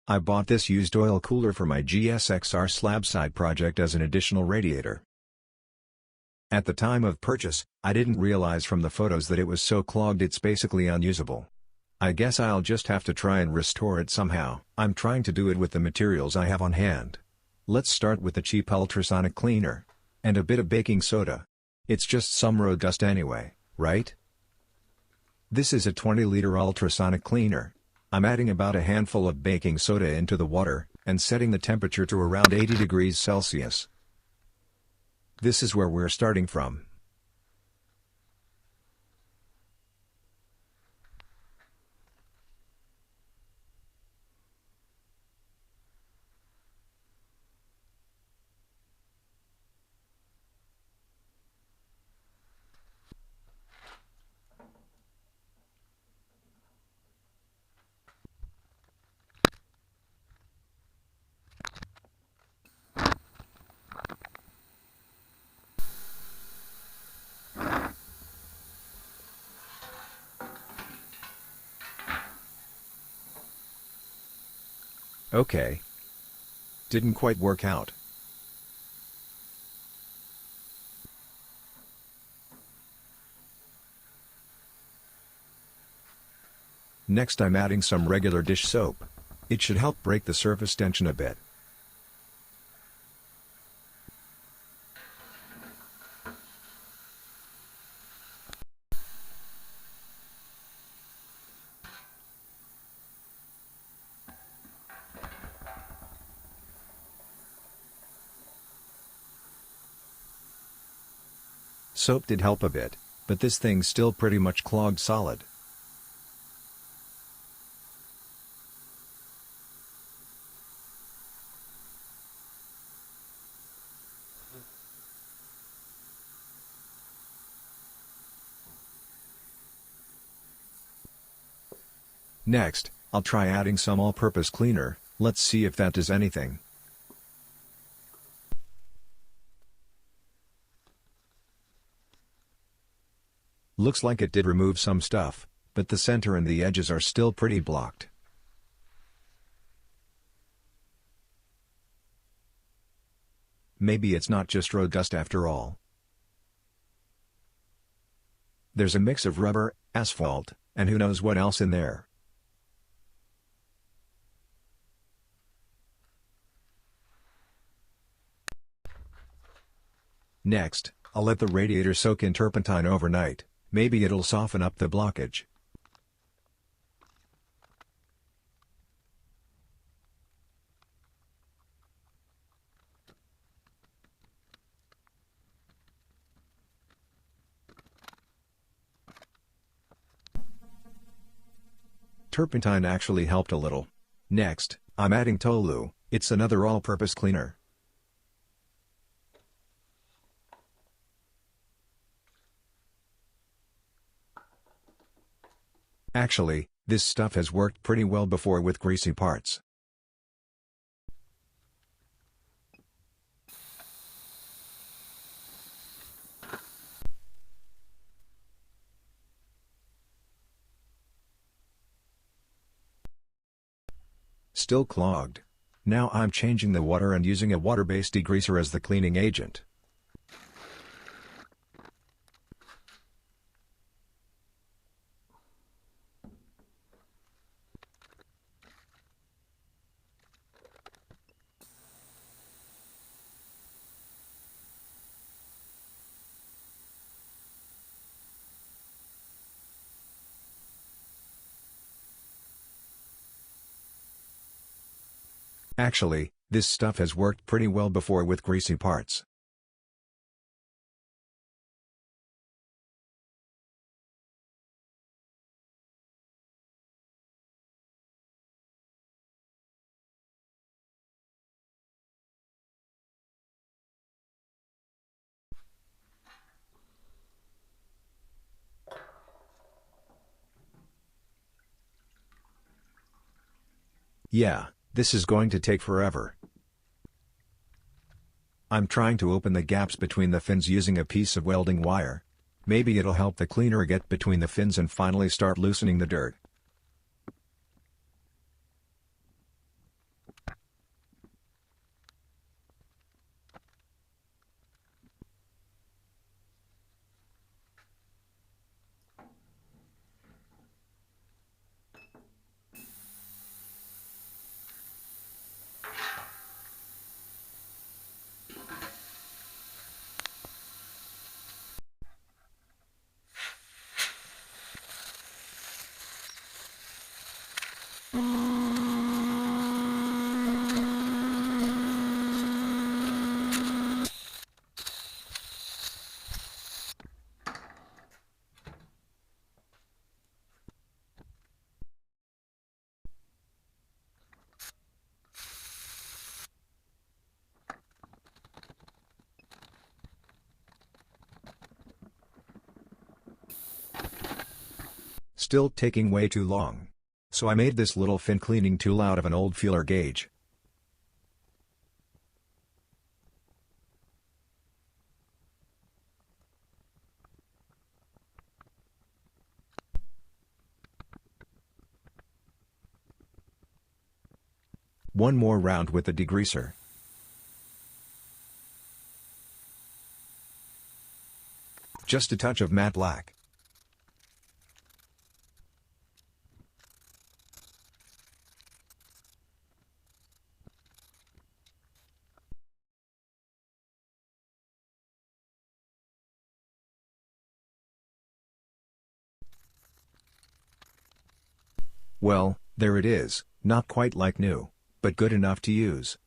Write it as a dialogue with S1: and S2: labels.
S1: I bought this used oil cooler for my GSXR Slabside project as an additional radiator. At the time of purchase, I didn't realize from the photos that it was so clogged it's basically unusable. I guess I'll just have to try and restore it somehow. I'm trying to do it with the materials I have on hand. Let's start with the cheap ultrasonic cleaner. And a bit of baking soda. It's just some road dust anyway, right? This is a 20-liter ultrasonic cleaner. I'm adding about a handful of baking soda into the water, and setting the temperature to around 80 degrees Celsius. This is where we're starting from. Okay. Didn't quite work out. Next I'm adding some regular dish soap. It should help break the surface tension a bit. Soap did help a bit, but this thing's still pretty much clogged solid. Next, I'll try adding some all-purpose cleaner. Let's see if that does anything. Looks like it did remove some stuff, but the center and the edges are still pretty blocked. Maybe it's not just road dust after all. There's a mix of rubber, asphalt, and who knows what else in there. Next, I'll let the radiator soak in turpentine overnight. Maybe it'll soften up the blockage. Turpentine actually helped a little. Next, I'm adding toluene. It's another all-purpose cleaner. Actually, this stuff has worked pretty well before with greasy parts. Still clogged. Now I'm changing the water and using a water-based degreaser as the cleaning agent. Actually, this stuff has worked pretty well before with greasy parts. Yeah, this is going to take forever. I'm trying to open the gaps between the fins using a piece of welding wire. Maybe it'll help the cleaner get between the fins and finally start loosening the dirt. still taking way too long. So I made this little fin cleaning tool out of an old feeler gauge. One more round with the degreaser. Just a touch of matte black. Well, there it is, not quite like new, but good enough to use.